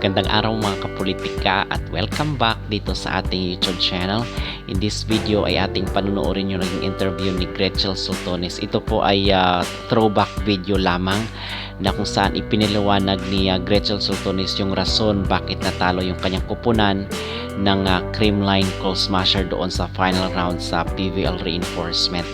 Magandang araw mga kapolitika at welcome back dito sa ating YouTube channel. In this video ay ating panunuorin yung naging interview ni Gretchen Sultones. Ito po ay throwback video lamang na kung saan ipiniliwanag ni Gretchen Sultones yung rason bakit natalo yung kanyang kupunan ng Creamline Coal Smasher doon sa final round sa PVL Reinforcement.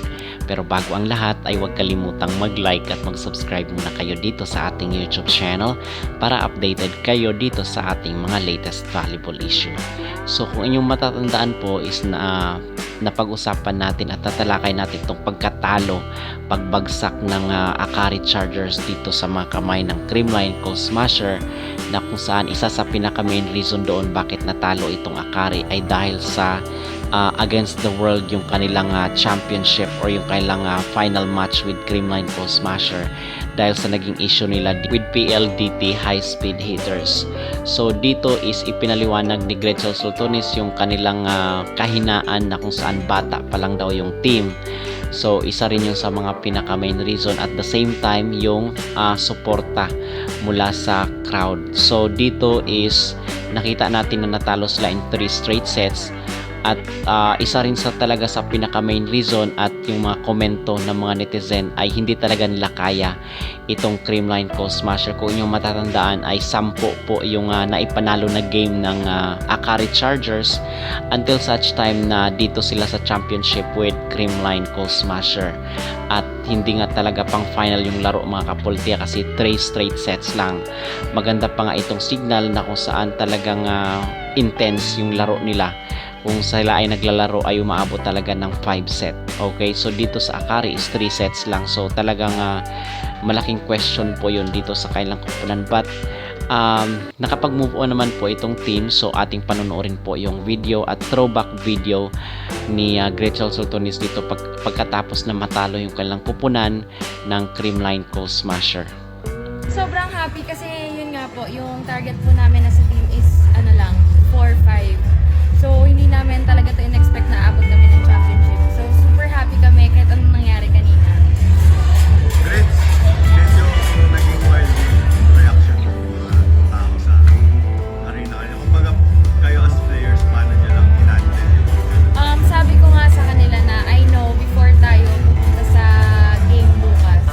Pero bago ang lahat ay huwag kalimutang mag-like at mag-subscribe muna kayo dito sa ating YouTube channel para updated kayo dito sa ating mga latest valuable issue. So kung inyong matatandaan po is na napag-usapan natin at tatalakay natin itong pagkatalo, pagbagsak ng Akari Chargers dito sa mga kamay ng Creamline Coal Smasher, na kung saan isa sa pinaka main reason doon bakit natalo itong Akari ay dahil sa against the world yung kanilang championship or yung kanilang final match with Creamline Coal Smasher dahil sa naging issue nila with PLDT high speed hitters. So dito is ipinaliwanag ni Gretchen Sultones yung kanilang kahinaan na kung saan bata pa lang daw yung team. So isa rin yung sa mga pinaka main reason, at the same time yung suporta mula sa crowd. So dito is nakita natin na natalo sila in 3 straight sets. At isa rin sa talaga sa pinaka main reason at yung mga komento ng mga netizen ay hindi talaga nila kaya itong Creamline Coal Smasher. Kung yung matatandaan ay 10 po yung naipanalo na game ng Akari Chargers until such time na dito sila sa championship with Creamline Coal Smasher. At hindi nga talaga pang final yung laro mga kapoltiya kasi 3 straight sets lang. Maganda pa nga itong signal na kung saan talagang intense yung laro nila. Kung sila ay naglalaro ay umaabot talaga ng 5 set. Okay, so dito sa Akari is 3 sets lang. So talagang malaking question po yun dito sa kailang kupunan. But nakapag-move on naman po itong team. So ating panunuorin po yung video at throwback video ni Gretchen Sultones dito pagkatapos na matalo yung kailang kupunan ng Creamline Coal Smasher. Sobrang happy kasi yun nga po, yung target po namin na sa team is 4-5. So, hindi namin talaga to in-expect na abot kami ng championship. So, super happy kami kahit anong nangyari kanina. Great! Medyo naging wild yung reaction ng mga tao sa arena. Kumbaga, kayo as players, paano nyo lang hinandle yun? Sabi ko nga sa kanila na I know before tayo pupunta sa game bukas,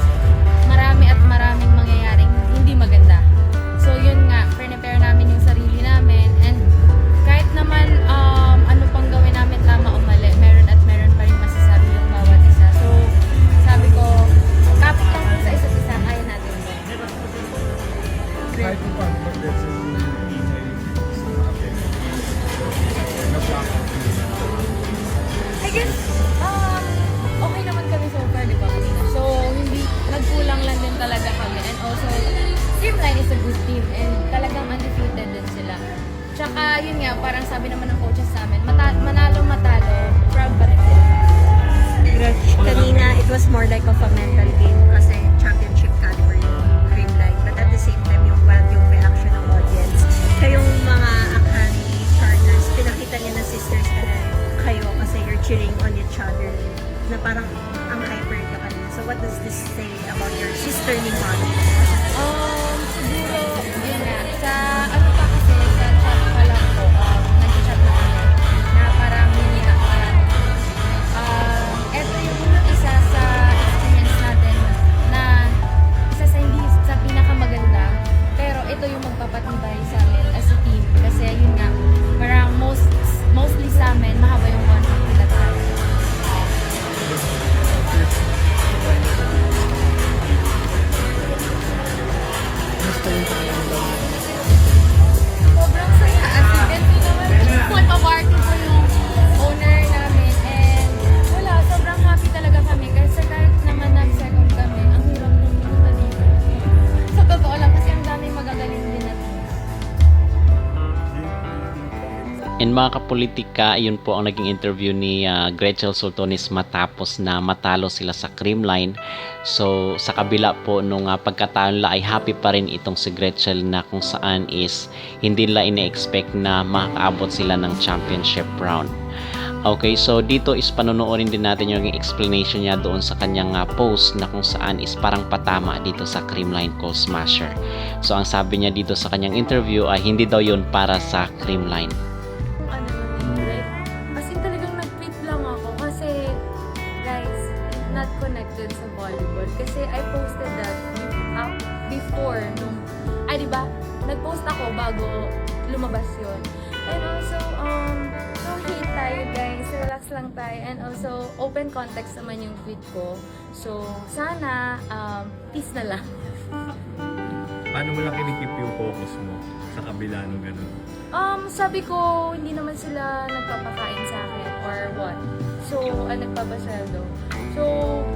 marami at maraming mangyayaring hindi maganda. So, yun nga, prepare namin yung sarili namin, and kahit naman ano pang gawin namin, tama o mali, meron pa rin masasabi yung bawat isa. So, sabi ko, kapit lang po sa isa't isa, kaya natin yun. Kahit kung paano mag-bet sa ingay sa mga pera. I guess, okay naman kami so far, di ba? So, hindi, nagkulang lang din talaga kami. And also, Creamline is a good team and talagang undefeated din sila. Tsaka, yun nga, parang sabi naman ng coaches sa amin, manalo, proud pa rin sila. Kanina, it was more like of a mental game kasi championship caliber yung Creamline. But at the same time, yung reaction ng audience. Kayong mga Akari Chargers, pinakita niya na sisters na kayo kasi you're cheering on each other na parang ang hyper ka kanina. So what does this say about your sisterly bond? Siguro, yun nga, sa pa kasi, sa chat pa lang po, nag-chat na kami, na parang yun nga, eto yung isa sa experience natin na isa sa hindi sa pinakamaganda, pero ito yung magpapatibay sa amin as a team. Kasi yun nga, parang mostly sa amin, mahaba yung one na tayo. Sobrang saya. At ganito naman, magpa-party po yung owner namin. And wala, sobrang happy talaga kami. Kasi kahit naman nag-second kami, ang hirap nung pumunta dito. Sa totoo lang, kasi ang daming magagaling din natin. And mga kapolitika, yun po ang naging interview ni Gretchen Sultones matapos na matalo sila sa Creamline. So sa kabila po nung pagkatalo nila ay happy pa rin itong si Gretchen na kung saan is hindi nila ine-expect na makaabot sila ng championship round. Okay, so dito is panonoorin din natin yung explanation niya doon sa kanyang post na kung saan is parang patama dito sa Creamline Cold Smasher. So ang sabi niya dito sa kanyang interview ay hindi daw yun para sa Creamline. Ano naman, like, as in talagang nag-tweet lang ako kasi, guys, not connected sa volleyball. Kasi I posted that before nung, diba, nag-post ako bago lumabas yun. And also, no hate tayo guys, relax lang tayo. And also, open context naman yung tweet ko. So, sana, peace na lang. Paano mo lang kinikip yung focus mo sa kabila ng ganun? Sabi ko, hindi naman sila nagpapakain sa akin or what. So, nagpapasweldo. So,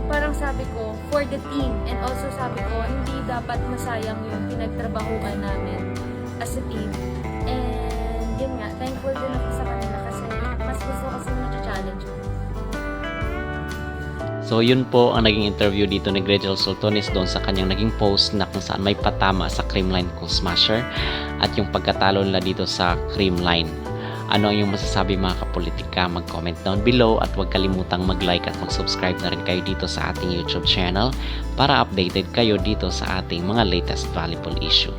parang sabi ko, for the team. And also sabi ko, hindi dapat masayang yung pinagtrabahuan namin as a team. And yun nga, thankful din ako sa kanila kasi mas gusto kasi na-challenge ko. So yun po ang naging interview dito ni Gretchen Sultones doon sa kanyang naging post na kung saan may patama sa Creamline Cold Smasher at yung pagkatalo nila dito sa Creamline. Ano ang iyong masasabi mga kapolitika? Mag-comment down below at huwag kalimutang mag-like at mag-subscribe na rin kayo dito sa ating YouTube channel para updated kayo dito sa ating mga latest volleyball issue.